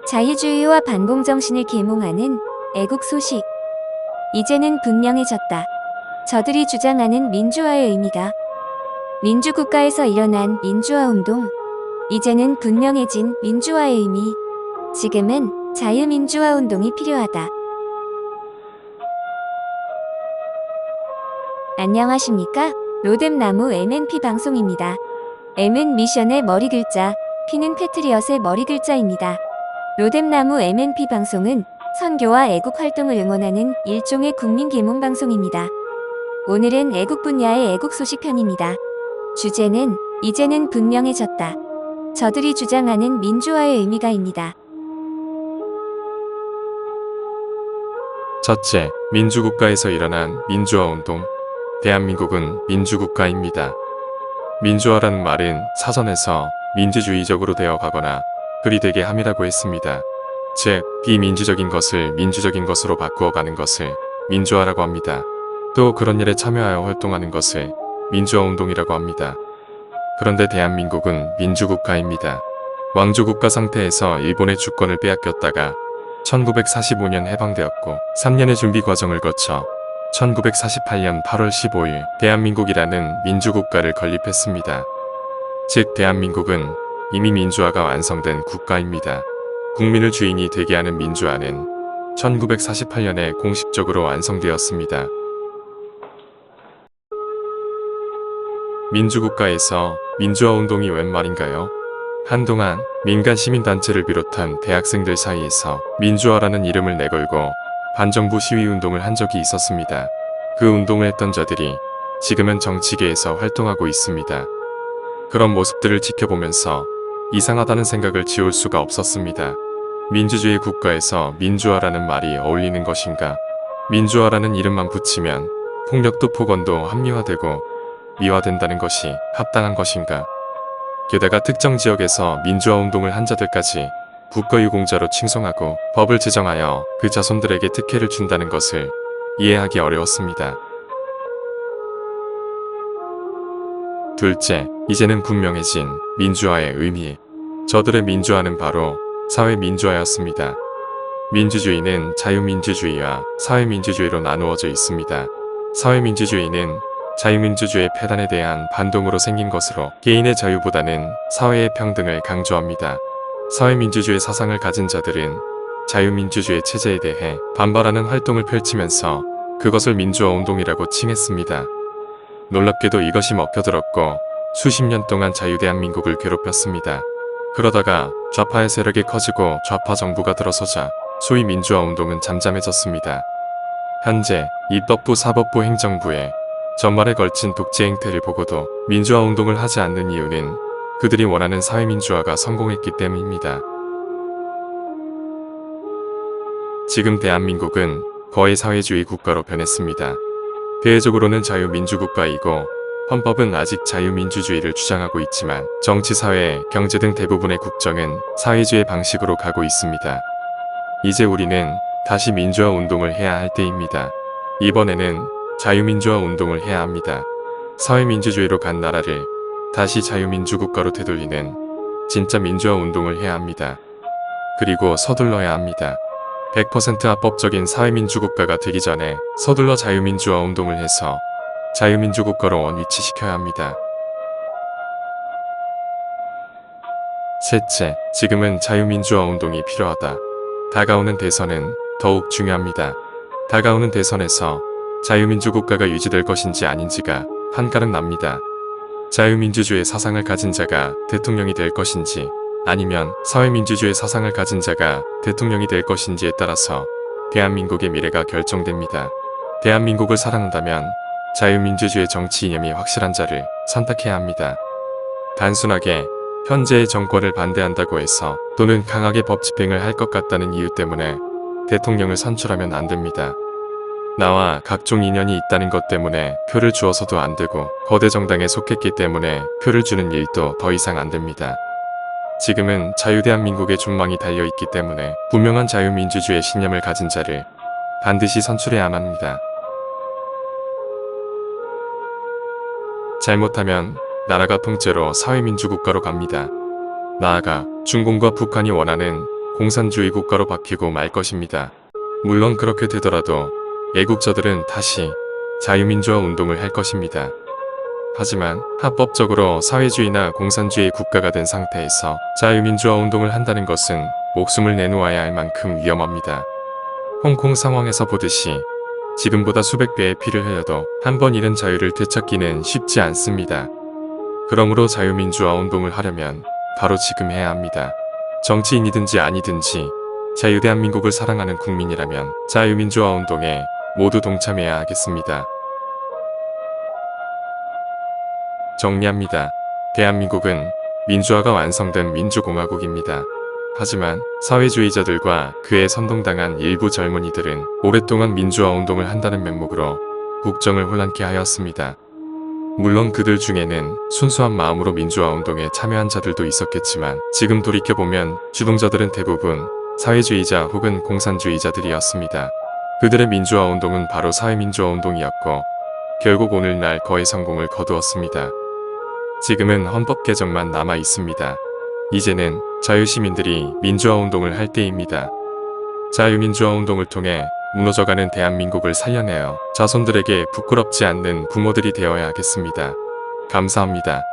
자유주의와 반공정신을 계몽하는 애국 소식. 이제는 분명해졌다. 저들이 주장하는 민주화의 의미가. 민주국가에서 일어난 민주화운동. 이제는 분명해진 민주화의 의미. 지금은 자유민주화운동이 필요하다. 안녕하십니까? 로뎀나무 MNP 방송입니다. M은 미션의 머리 글자, P는 패트리엇의 머리 글자입니다. 로뎀나무 MNP 방송은 선교와 애국 활동을 응원하는 일종의 국민 계몽 방송입니다. 오늘은 애국 분야의 애국 소식 편입니다. 주제는 이제는 분명해졌다. 저들이 주장하는 민주화의 의미가입니다. 첫째, 민주국가에서 일어난 민주화운동. 대한민국은 민주국가입니다. 민주화라는 말은 사전에서 민주주의적으로 되어가거나 그리 되게 함이라고 했습니다. 즉, 비민주적인 것을 민주적인 것으로 바꾸어가는 것을 민주화라고 합니다. 또 그런 일에 참여하여 활동하는 것을 민주화운동이라고 합니다. 그런데 대한민국은 민주국가입니다. 왕조국가 상태에서 일본의 주권을 빼앗겼다가 1945년 해방되었고 3년의 준비 과정을 거쳐 1948년 8월 15일 대한민국이라는 민주국가를 건립했습니다. 즉, 대한민국은 이미 민주화가 완성된 국가입니다. 국민을 주인이 되게 하는 민주화는 1948년에 공식적으로 완성되었습니다. 민주국가에서 민주화운동이 웬 말인가요? 한동안 민간 시민단체를 비롯한 대학생들 사이에서 민주화라는 이름을 내걸고 반정부 시위운동을 한 적이 있었습니다. 그 운동을 했던 자들이 지금은 정치계에서 활동하고 있습니다. 그런 모습들을 지켜보면서 이상하다는 생각을 지울 수가 없었습니다. 민주주의 국가에서 민주화라는 말이 어울리는 것인가? 민주화라는 이름만 붙이면 폭력도 폭언도 합리화되고 미화된다는 것이 합당한 것인가? 게다가 특정 지역에서 민주화운동을 한 자들까지 국가유공자로 칭송하고 법을 제정하여 그 자손들에게 특혜를 준다는 것을 이해하기 어려웠습니다. 둘째, 이제는 분명해진 민주화의 의미. 저들의 민주화는 바로 사회민주화였습니다. 민주주의는 자유민주주의와 사회민주주의로 나누어져 있습니다. 사회민주주의는 자유민주주의 폐단에 대한 반동으로 생긴 것으로 개인의 자유보다는 사회의 평등을 강조합니다. 사회민주주의 사상을 가진 자들은 자유민주주의 체제에 대해 반발하는 활동을 펼치면서 그것을 민주화운동이라고 칭했습니다. 놀랍게도 이것이 먹혀들었고 수십 년 동안 자유대한민국을 괴롭혔습니다. 그러다가 좌파의 세력이 커지고 좌파 정부가 들어서자 소위 민주화운동은 잠잠해졌습니다. 현재 입법부, 사법부, 행정부의 전말에 걸친 독재 행태를 보고도 민주화운동을 하지 않는 이유는 그들이 원하는 사회민주화가 성공했기 때문입니다. 지금 대한민국은 거의 사회주의 국가로 변했습니다. 대외적으로는 자유민주국가이고 헌법은 아직 자유민주주의를 주장하고 있지만 정치, 사회, 경제 등 대부분의 국정은 사회주의 방식으로 가고 있습니다. 이제 우리는 다시 민주화 운동을 해야 할 때입니다. 이번에는 자유민주화 운동을 해야 합니다. 사회민주주의로 간 나라를 다시 자유민주국가로 되돌리는 진짜 민주화 운동을 해야 합니다. 그리고 서둘러야 합니다. 100% 합법적인 사회민주국가가 되기 전에 서둘러 자유민주화 운동을 해서 자유민주국가로 원위치시켜야 합니다. 셋째, 지금은 자유민주화 운동이 필요하다. 다가오는 대선은 더욱 중요합니다. 다가오는 대선에서 자유민주국가가 유지될 것인지 아닌지가 판가름 납니다. 자유민주주의 사상을 가진 자가 대통령이 될 것인지 아니면 사회민주주의 사상을 가진 자가 대통령이 될 것인지에 따라서 대한민국의 미래가 결정됩니다. 대한민국을 사랑한다면 자유민주주의 정치 이념이 확실한 자를 선택해야 합니다. 단순하게 현재의 정권을 반대한다고 해서 또는 강하게 법 집행을 할 것 같다는 이유 때문에 대통령을 선출하면 안 됩니다. 나와 각종 인연이 있다는 것 때문에 표를 주어서도 안 되고 거대 정당에 속했기 때문에 표를 주는 일도 더 이상 안 됩니다. 지금은 자유대한민국의 존망이 달려있기 때문에 분명한 자유민주주의 신념을 가진 자를 반드시 선출해야만 합니다. 잘못하면 나라가 통째로 사회민주국가로 갑니다. 나아가 중공과 북한이 원하는 공산주의 국가로 바뀌고 말 것입니다. 물론 그렇게 되더라도 애국자들은 다시 자유민주화 운동을 할 것입니다. 하지만 합법적으로 사회주의나 공산주의 국가가 된 상태에서 자유민주화 운동을 한다는 것은 목숨을 내놓아야 할 만큼 위험합니다. 홍콩 상황에서 보듯이 지금보다 수백 배의 피를 흘려도 한 번 잃은 자유를 되찾기는 쉽지 않습니다. 그러므로 자유민주화 운동을 하려면 바로 지금 해야 합니다. 정치인이든지 아니든지 자유대한민국을 사랑하는 국민이라면 자유민주화 운동에 모두 동참해야 하겠습니다. 정리합니다. 대한민국은 민주화가 완성된 민주공화국입니다. 하지만 사회주의자들과 그에 선동당한 일부 젊은이들은 오랫동안 민주화 운동을 한다는 명목으로 국정을 혼란케 하였습니다. 물론 그들 중에는 순수한 마음으로 민주화 운동에 참여한 자들도 있었겠지만 지금 돌이켜보면 주동자들은 대부분 사회주의자 혹은 공산주의자들이었습니다. 그들의 민주화 운동은 바로 사회민주화 운동이었고 결국 오늘날 거의 성공을 거두었습니다. 지금은 헌법 개정만 남아 있습니다. 이제는 자유시민들이 민주화 운동을 할 때입니다. 자유민주화 운동을 통해 무너져가는 대한민국을 살려내어 자손들에게 부끄럽지 않는 부모들이 되어야 하겠습니다. 감사합니다.